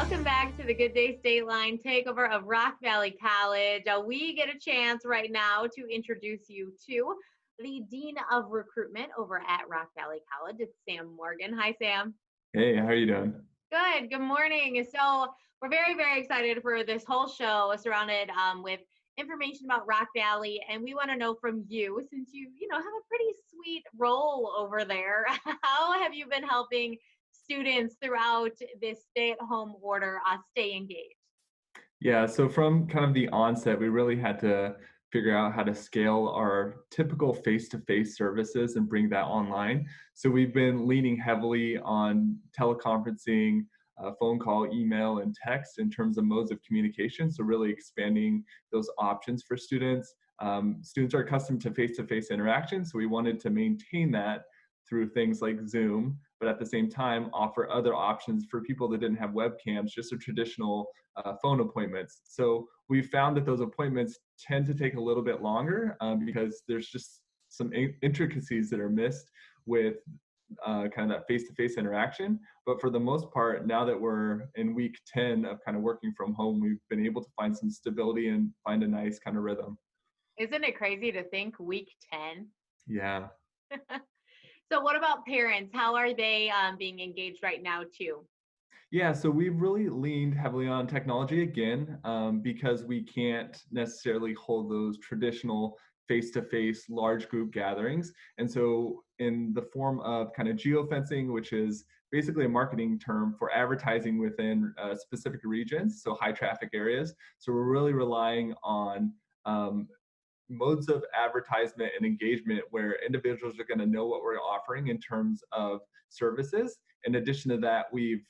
Welcome back to the Good Day State Line takeover of Rock Valley College. We get a chance right now to introduce you to the Dean of Recruitment over at Rock Valley College. It's Sam Morgan. Hi, Sam. Hey, how are you doing? Good morning. So we're very excited for this whole show surrounded with information about Rock Valley. And we want to know from you, since you have a pretty sweet role over there, how have you been helping students throughout this stay-at-home order stay engaged? Yeah, so from kind of the onset, we really had to figure out how to scale our typical face-to-face services and bring that online. So we've been leaning heavily on teleconferencing, phone call, email, and text in terms of modes of communication. So really expanding those options for students. Students are accustomed to face-to-face interaction, so we wanted to maintain that through things like Zoom, but at the same time offer other options for people that didn't have webcams, just a traditional phone appointments. So we found that those appointments tend to take a little bit longer because there's just some intricacies that are missed with kind of that face-to-face interaction. But for the most part, now that we're in week 10 of kind of working from home, we've been able to find some stability and find a nice kind of rhythm. Isn't it crazy to think week 10? Yeah. So what about parents? How are they being engaged right now too? Yeah, so we've really leaned heavily on technology again because we can't necessarily hold those traditional face-to-face large group gatherings. And so in the form of kind of geofencing, which is basically a marketing term for advertising within specific regions, so high traffic areas. So we're really relying on modes of advertisement and engagement where individuals are going to know what we're offering in terms of services. In addition to that, we've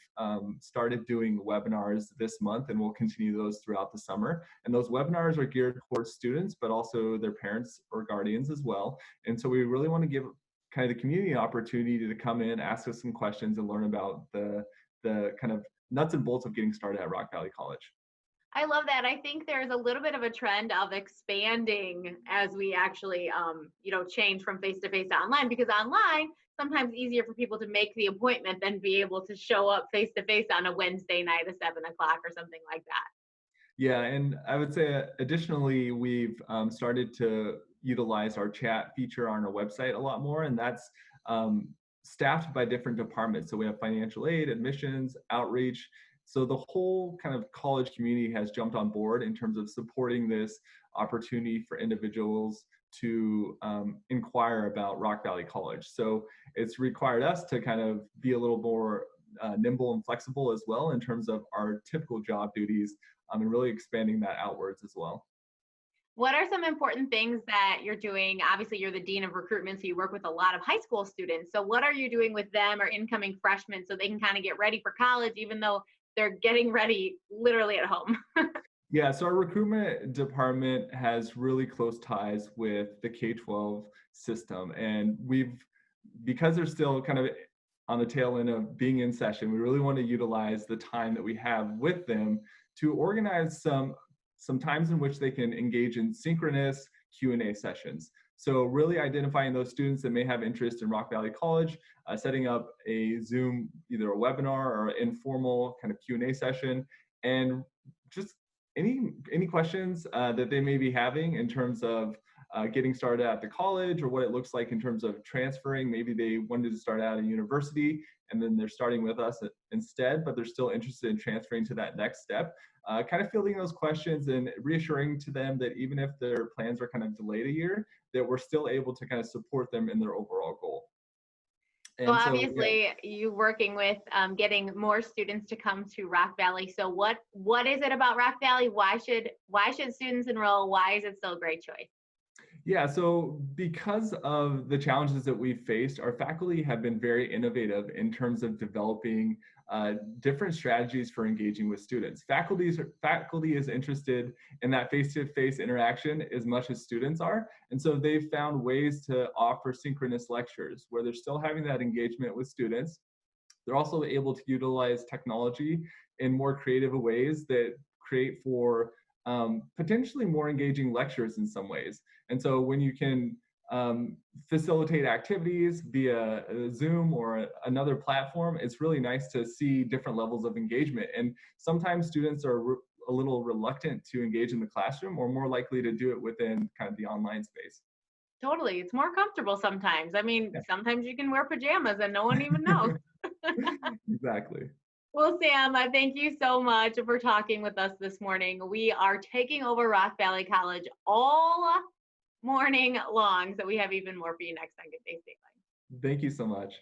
started doing webinars this month, and we'll continue those throughout the summer. And those webinars are geared towards students, but also their parents or guardians as well. And so we really want to give kind of the community an opportunity to come in, ask us some questions, and learn about the kind of nuts and bolts of getting started at Rock Valley College. I love that. I think there's a little bit of a trend of expanding as we actually, change from face to face to online, because online sometimes easier for people to make the appointment than be able to show up face to face on a Wednesday night at 7 o'clock or something like that. Yeah, and I would say additionally, we've started to utilize our chat feature on our website a lot more, and that's staffed by different departments. So we have financial aid, admissions, outreach. So the whole kind of college community has jumped on board in terms of supporting this opportunity for individuals to inquire about Rock Valley College. So it's required us to kind of be a little more nimble and flexible as well in terms of our typical job duties and really expanding that outwards as well. What are some important things that you're doing? Obviously, you're the Dean of Recruitment, so you work with a lot of high school students. So what are you doing with them or incoming freshmen so they can kind of get ready for college, even though they're getting ready literally at home? Yeah, so our recruitment department has really close ties with the K-12 system. And because they're still kind of on the tail end of being in session, we really want to utilize the time that we have with them to organize some times in which they can engage in synchronous Q&A sessions. So really identifying those students that may have interest in Rock Valley College, setting up a Zoom, either a webinar or informal kind of Q&A session, and just any questions that they may be having in terms of getting started at the college, or what it looks like in terms of transferring. Maybe they wanted to start out at university and then they're starting with us instead, but they're still interested in transferring to that next step. Kind of fielding those questions and reassuring to them that even if their plans are kind of delayed a year, that we're still able to kind of support them in their overall goal. So obviously, you working with getting more students to come to Rock Valley. So what is it about Rock Valley? Why should students enroll? Why is it still a great choice? Yeah, so because of the challenges that we've faced, our faculty have been very innovative in terms of developing different strategies for engaging with students. Faculty is interested in that face-to-face interaction as much as students are. And so they've found ways to offer synchronous lectures where they're still having that engagement with students. They're also able to utilize technology in more creative ways that create for potentially more engaging lectures in some ways. And so when you can facilitate activities via Zoom or another platform, it's really nice to see different levels of engagement. And sometimes students are a little reluctant to engage in the classroom, or more likely to do it within kind of the online space. Totally. It's more comfortable sometimes. I mean, Yeah. sometimes you can wear pajamas and no one even knows. Exactly. Well, Sam, I thank you so much for talking with us this morning. We are taking over Rock Valley College all morning long, so we have even more for you next on Good Day State Line. Thank you so much.